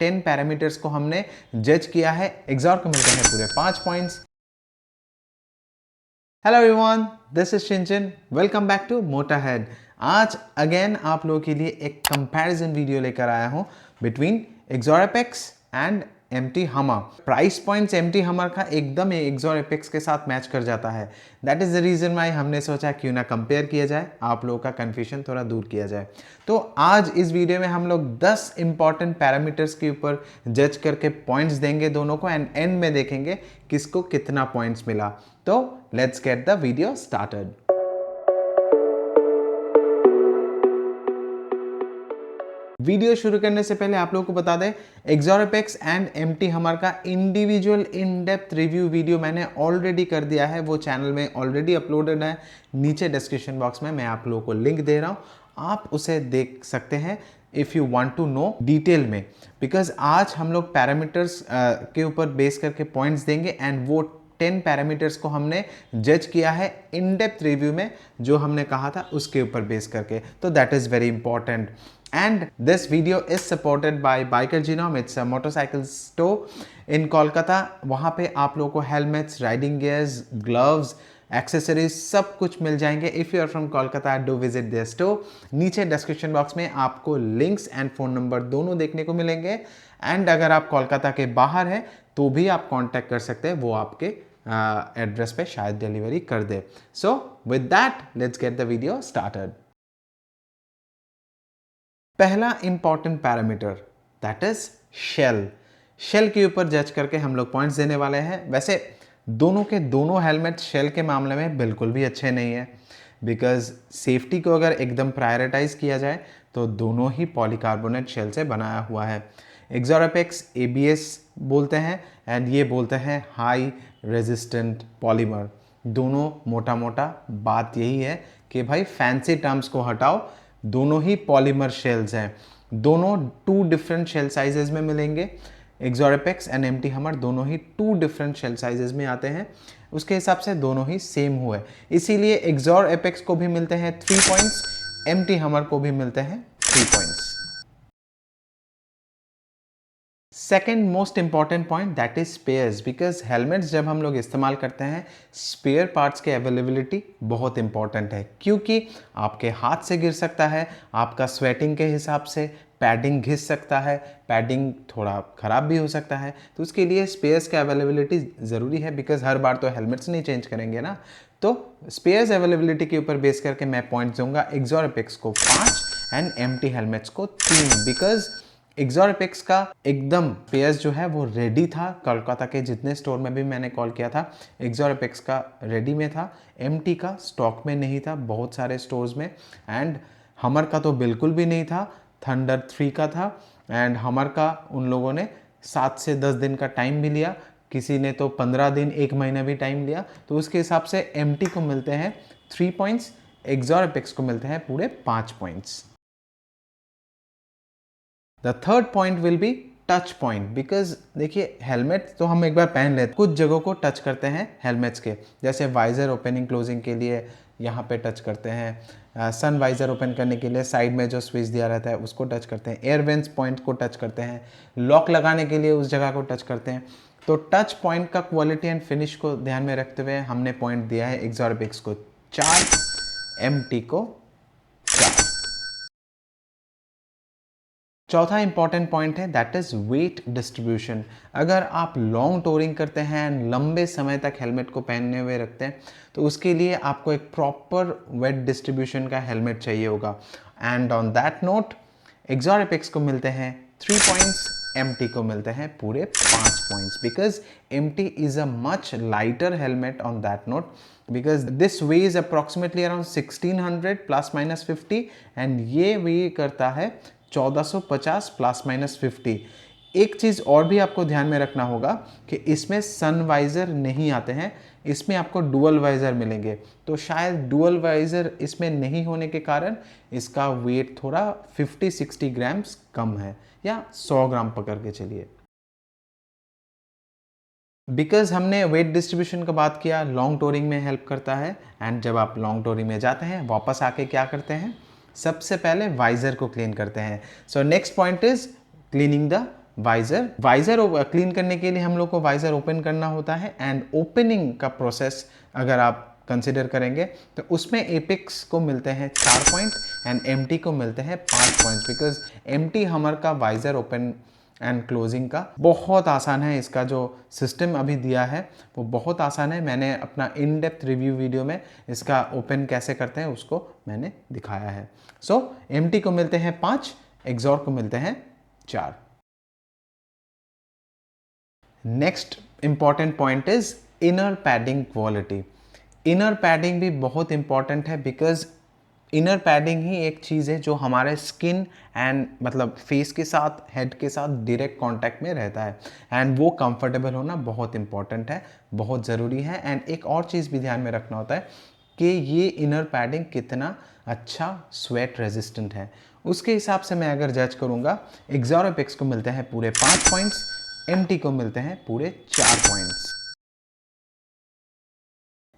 10 parameters को हमने जज किया है। एक्सॉर को मिलते हैं पूरे 5 points. Hello everyone, this is Shinchan, welcome back to Motorhead. आज अगेन आप लोगों के लिए एक कंपैरिजन वीडियो लेकर आया हूं between Axor Apex and MT Hummer. Price points MT Hummer का एकदम एक्सॉर एपेक्स के साथ मैच कर जाता है। That is the reason why हमने सोचा क्यों ना कंपेयर किया जाए, आप लोगों का कन्फ्यूजन थोड़ा दूर किया जाए। तो आज इस वीडियो में हम लोग 10 इंपॉर्टेंट पैरामीटर्स के ऊपर जज करके पॉइंट्स देंगे दोनों को, एंड एंड में देखेंगे किसको कितना पॉइंट्स मिला। तो let's get the video started. Video शुरू करने से पहले आप लोगों को बता दें, XOR Apex and MT Hummer का individual in depth review video मैंने ऑलरेडी कर दिया है, वो चैनल में ऑलरेडी अपलोडेड है। नीचे डिस्क्रिप्शन बॉक्स में मैं आप लोगों को लिंक दे रहा हूं, आप उसे देख सकते हैं if you want to know detail में। बिकॉज आज हम लोग पैरामीटर्स के ऊपर बेस करके पॉइंट्स देंगे, एंड वो 10 पैरामीटर्स को हमने जज किया है इन डेप्थ रिव्यू में, जो हमने कहा था उसके ऊपर बेस करके। तो that is very important. And this video is supported by Biker Genome. It's a motorcycle store in Kolkata. वहाँ पे आप लोगों को helmets, riding gears, gloves, accessories सब कुछ मिल जाएंगे। If you are from Kolkata, do visit their store. नीचे डिस्क्रिप्शन बॉक्स में आपको लिंक्स एंड फ़ोन नंबर दोनों देखने को मिलेंगे। एंड अगर आप कोलकाता के बाहर हैं तो भी आप कांटेक्ट कर सकते हैं, वो आपके एड्रेस पे शायद डिलीवरी कर दे। So with that let's get the video started. पहला important parameter that is shell. Shell के ऊपर जज करके हम लोग पॉइंट्स देने वाले हैं। वैसे दोनों के दोनों हेलमेट शेल के मामले में बिल्कुल भी अच्छे नहीं है, बिकॉज सेफ्टी को अगर एकदम प्रायोरिटाइज किया जाए तो दोनों ही पॉलीकार्बोनेट शेल से बनाया हुआ है। एक्सॉर एपेक्स ABS बोलते हैं एंड ये बोलते हैं हाई रेजिस्टेंट पॉलीमर। दोनों मोटा मोटा बात यही है कि भाई फैंसी टर्म्स को हटाओ, दोनों ही पॉलीमर शेल्स हैं। दोनों 2 डिफरेंट शेल साइजेस में मिलेंगे। एक्सॉर एपेक्स एंड एमटी हमर दोनों ही 2 डिफरेंट शेल साइजेस में आते हैं, उसके हिसाब से दोनों ही सेम हुए। इसीलिए एक्सॉर एपेक्स को भी मिलते हैं 3 पॉइंट्स, एमटी हमर को भी मिलते हैं 3 points. Second most important point that is spares. Because helmets जब हम लोग इस्तेमाल करते हैं, स्पेयर पार्ट्स की अवेलेबिलिटी बहुत इंपॉर्टेंट है, क्योंकि आपके हाथ से गिर सकता है, आपका स्वेटिंग के हिसाब से पैडिंग घिस सकता है, पैडिंग थोड़ा ख़राब भी हो सकता है। तो उसके लिए स्पेयर्स की अवेलेबिलिटी ज़रूरी है, बिकॉज हर बार तो हेलमेट्स नहीं चेंज करेंगे ना। तो स्पेयर्स अवेलेबिलिटी के ऊपर बेस करके मैं पॉइंट दूंगा एक्सॉर एपेक्स को 5 एंड एमटी हेलमेट्स को 3, बिकॉज एक्सॉर एपेक्स का एकदम पेयर्स जो है वो रेडी था। कोलकाता के जितने स्टोर में भी मैंने कॉल किया था, एक्सॉर एपेक्स का रेडी में था, एमटी का स्टॉक में नहीं था बहुत सारे स्टोर्स में, एंड हमर का तो बिल्कुल भी नहीं था। थंडर 3 का था, एंड हमर का उन लोगों ने 7 से 10 दिन का टाइम भी लिया, किसी ने तो 15 दिन 1 महीना भी टाइम लिया। तो उसके हिसाब से एमटी को मिलते हैं 3 पॉइंट्स, एक्सॉर एपेक्स को मिलते हैं पूरे 5 points. The third point will be touch point. Because देखिए, हेलमेट तो हम एक बार पहन लेते, कुछ जगहों को टच करते हैं हेलमेट्स के, जैसे वाइजर ओपनिंग क्लोजिंग के लिए यहाँ पे टच करते हैं, सन वाइजर ओपन करने के लिए साइड में जो स्विच दिया रहता है उसको टच करते हैं, एयर वेंट्स पॉइंट को टच करते हैं, लॉक लगाने के लिए उस जगह को टच करते हैं। तो टच पॉइंट का क्वालिटी एंड फिनिश को ध्यान में रखते हुए हमने पॉइंट दिया है एक्सॉर एपेक्स को 4, एमटी को 4। चौथा इंपॉर्टेंट पॉइंट है दैट इज वेट डिस्ट्रीब्यूशन। अगर आप लॉन्ग टूरिंग करते हैं, लंबे समय तक हेलमेट को पहने हुए रखते हैं, तो उसके लिए आपको एक प्रॉपर वेट डिस्ट्रीब्यूशन का हेलमेट चाहिए होगा। And on that note XOR apex को मिलते हैं 3 पॉइंट्स, एमटी को मिलते हैं पूरे 5 points, because MT is a much lighter helmet on that note, because this weighs approximately around 1600 plus minus 50, and ये वे करता है 1450 प्लस माइनस 50। एक चीज़ और भी आपको ध्यान में रखना होगा कि इसमें सन वाइज़र नहीं आते हैं, इसमें आपको डुअल वाइज़र मिलेंगे। तो शायद डुअल वाइज़र इसमें नहीं होने के कारण इसका वेट थोड़ा 50-60 ग्राम्स कम है, या 100 ग्राम पकड़ के चलिए। बिकॉज हमने वेट डिस्ट्रीब्यूशन का बात किया, लॉन्ग टूरिंग में हेल्प करता है, एंड जब आप लॉन्ग टूरिंग में जाते हैं वापस आके क्या करते हैं, सबसे पहले वाइजर को क्लीन करते हैं। So next point is cleaning the visor clean करने के लिए हम लोग को वाइजर ओपन करना होता है, एंड ओपनिंग का प्रोसेस अगर आप कंसिडर करेंगे तो उसमें एपिक्स को मिलते हैं 4 पॉइंट एंड एमटी को मिलते हैं 5 पॉइंट्स, बिकॉज एमटी हमर का वाइजर ओपन एंड क्लोजिंग का बहुत आसान है। इसका जो सिस्टम अभी दिया है वो बहुत आसान है। मैंने अपना इन डेप्थ रिव्यू वीडियो में इसका ओपन कैसे करते हैं उसको मैंने दिखाया है। सो एमटी को मिलते हैं 5, एग्जॉर को मिलते हैं 4। Next important point is inner padding quality. Inner padding भी बहुत इंपॉर्टेंट है, बिकॉज इनर पैडिंग ही एक चीज़ है जो हमारे स्किन एंड मतलब फेस के साथ, हेड के साथ डायरेक्ट कांटेक्ट में रहता है, एंड वो कंफर्टेबल होना बहुत इंपॉर्टेंट है, बहुत ज़रूरी है। एंड एक और चीज़ भी ध्यान में रखना होता है कि ये इनर पैडिंग कितना अच्छा स्वेट रेजिस्टेंट है, उसके हिसाब से मैं अगर जज करूँगा, एक्सोरोपिक्स को मिलते हैं पूरे 5 पॉइंट्स, एमटी को मिलते हैं पूरे 4 points.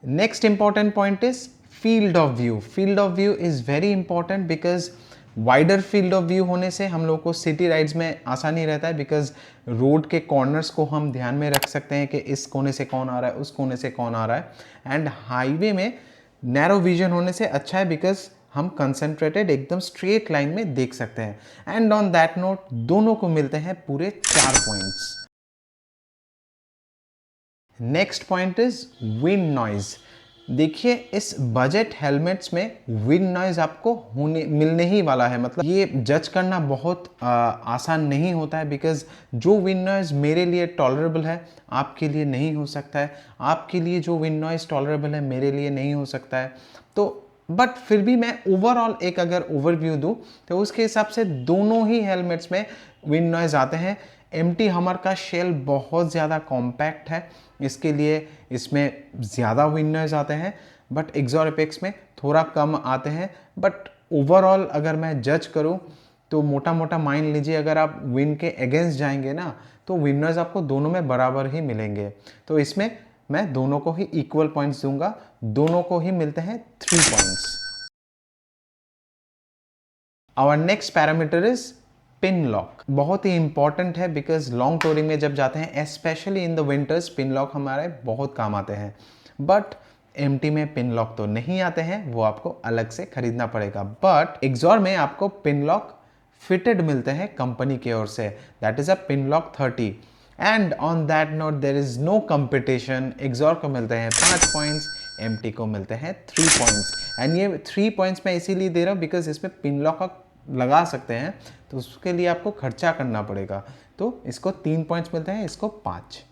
Next important point is field of view. Field of view is very important, because wider field of view होने से हम लोग को सिटी राइड्स में आसानी रहता है, बिकॉज रोड के कॉर्नर्स को हम ध्यान में रख सकते हैं कि इस कोने से कौन आ रहा है, उस कोने से कौन आ रहा है। एंड हाईवे में नैरो विजन होने से अच्छा है, बिकॉज हम कंसंट्रेटेड एकदम स्ट्रेट लाइन में देख सकते हैं। एंड ऑन दैट नोट दोनों को मिलते हैं पूरे 4 points. Next point is wind noise. देखिए इस बजट हेलमेट्स में विंड नॉइज आपको मिलने ही वाला है, मतलब ये जज करना बहुत आसान नहीं होता है, बिकॉज जो विंड नॉइज मेरे लिए टॉलरेबल है आपके लिए नहीं हो सकता है, आपके लिए जो विंड नॉइज टॉलरेबल है मेरे लिए नहीं हो सकता है। तो बट फिर भी मैं ओवरऑल एक अगर ओवरव्यू दूं तो उसके हिसाब से दोनों ही हेलमेट्स में विंड नॉइज आते हैं। एमटी हमर का शेल बहुत ज़्यादा कॉम्पैक्ट है, इसके लिए इसमें ज़्यादा विंड नॉइज आते हैं, बट एक्सोरोपिक्स में थोड़ा कम आते हैं। बट ओवरऑल अगर मैं जज करूं तो मोटा मोटा मान लीजिए अगर आप विंड के अगेंस्ट जाएंगे ना तो विंड नॉइज आपको दोनों में बराबर ही मिलेंगे। तो इसमें मैं दोनों को ही इक्वल पॉइंट्स दूंगा, दोनों को ही मिलते हैं 3 points. Our next parameter is pin lock. बहुत ही इंपॉर्टेंट है, बिकॉज लॉन्ग टूरिंग में जब जाते हैं specially in the winters pin lock हमारे बहुत काम आते हैं। बट एमटी में पिन लॉक तो नहीं आते हैं, वो आपको अलग से खरीदना पड़ेगा। बट एक्सोर में आपको पिन लॉक फिटेड मिलते हैं कंपनी की ओर से, that is a pin lock 30। And on that note there is no competition. Axor को मिलते हैं 5 पॉइंट्स, एमटी को मिलते हैं 3 पॉइंट्स। एंड ये 3 पॉइंट्स मैं इसीलिए दे रहा हूँ बिकॉज इसमें पिन लॉक का लगा सकते हैं तो उसके लिए आपको खर्चा करना पड़ेगा, तो इसको 3 पॉइंट्स मिलते हैं, इसको 5।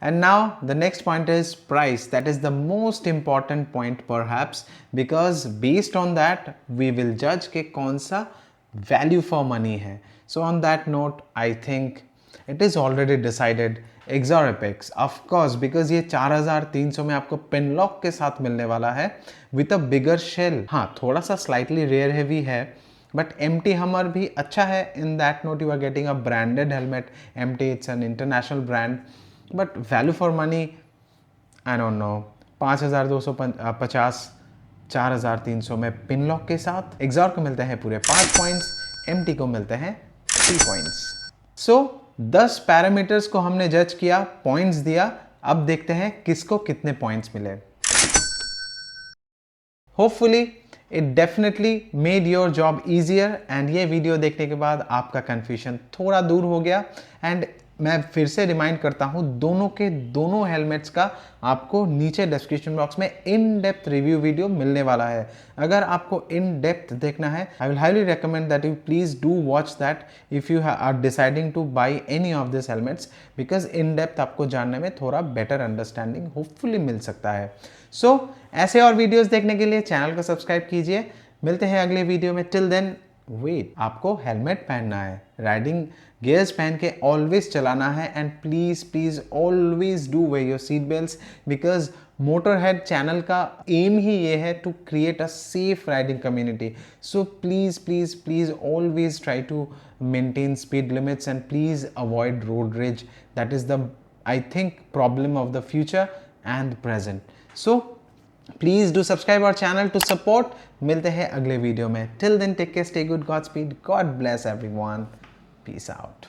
And now the next point is price. That is the most important point perhaps, because based on that we will judge कि कौन सा value for money है। So on that note I think it is already decided एक्सोरोपिक्स of course, because ये 4300 में आपको pin lock के साथ मिलने वाला है विथ अ बिगर शेल। हाँ थोड़ा सा स्लाइटली रेयर हैवी है, बट एमटी हमर भी अच्छा है। In that note you are getting a branded helmet, MT it's an international brand, but value for money I don't know. 5250 4300 में पिन लॉक के साथ एक्सोर को मिलते हैं पूरे 5 पॉइंट्स, एमटी को मिलते हैं 3 पॉइंट्स। सो 10 पैरामीटर्स को हमने जज किया, पॉइंट्स दिया, अब देखते हैं किसको कितने पॉइंट्स मिले। Hopefully it definitely made your job easier, and ये वीडियो देखने के बाद आपका कंफ्यूजन थोड़ा दूर हो गया। एंड मैं फिर से रिमाइंड करता हूं दोनों के दोनों हेलमेट्स का आपको नीचे डिस्क्रिप्शन बॉक्स में इन डेप्थ रिव्यू वीडियो मिलने वाला है। अगर आपको इन डेप्थ देखना है I will highly recommend that you please do watch that if you are deciding to buy any of this helmets, because in depth आपको जानने में थोड़ा बेटर अंडरस्टैंडिंग होपफुली मिल सकता है। सो ऐसे और वीडियोस देखने के लिए चैनल को सब्सक्राइब कीजिए। मिलते हैं अगले वीडियो में। टिल देन वेट, आपको हेलमेट पहनना है, राइडिंग गियर्स पहन के ऑलवेज चलाना है, and please please always do wear your seat belts, because Motorhead channel का एम ही ये है to create a safe riding community. So please please please always try to maintain speed limits and please avoid road rage. That is the I think problem of the future and present. So please do subscribe our channel to support. मिलते हैं अगले video में। Till then take care, stay good, god speed, god bless everyone. Peace out.